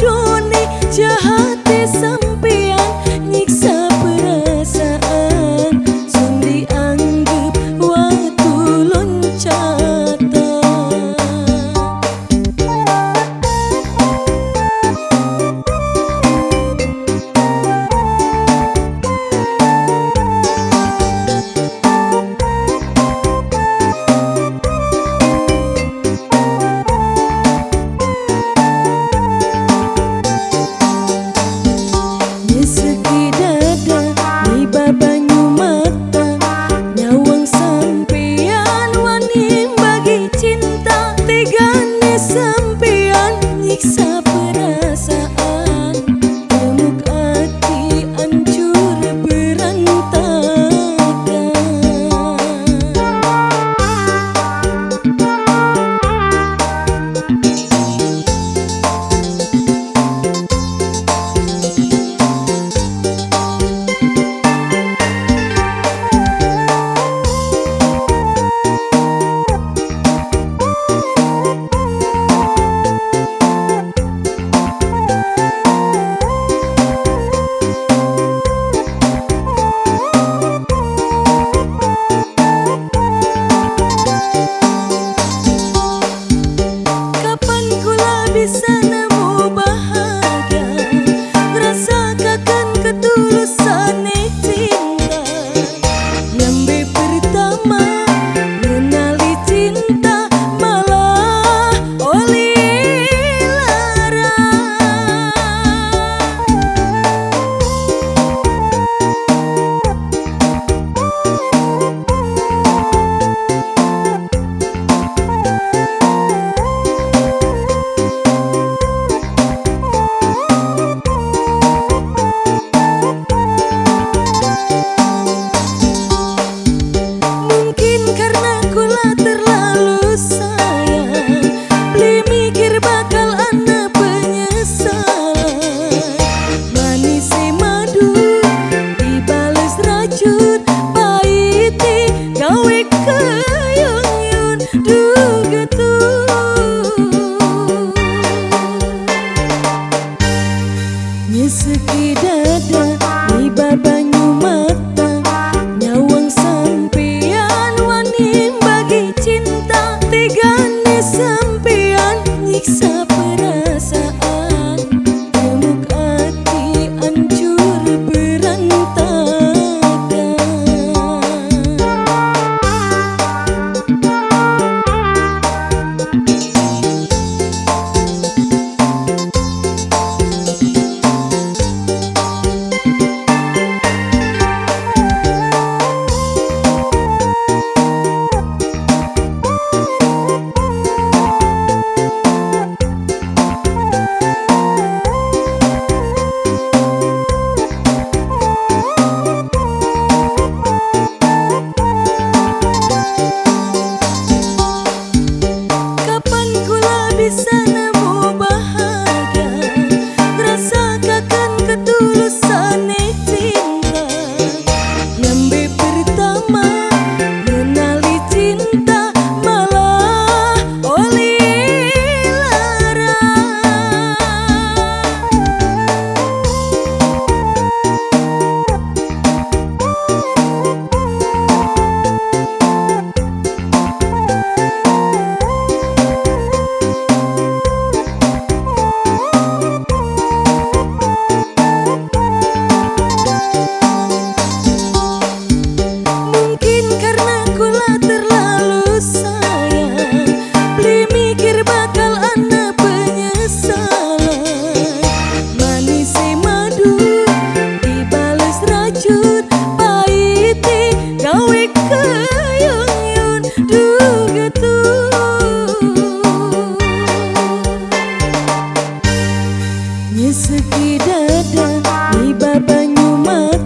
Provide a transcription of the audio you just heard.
bodone jahate sampean nyiksa perasaan sun dianggep watu loncatan. Seki dada niba banyu mata nyawang sampean wani bagi cinta tegane sampean nyiksa perasaan remuk hati hancur berantakan. Bisa nemu bahagia rasakan ketulusan cinta nyambe pertama mengenali cinta malah oli lara. Seki dada niba banyu mata nyawang sampean wani bagi cinta tegane sampean nyiksa perasaan remuk hati hancur berantakan. Bisa nemu bahagia rasakan ketulusan cinta nyambe pertama mengenali cinta malah oli lara. Seki dada niba banyu mata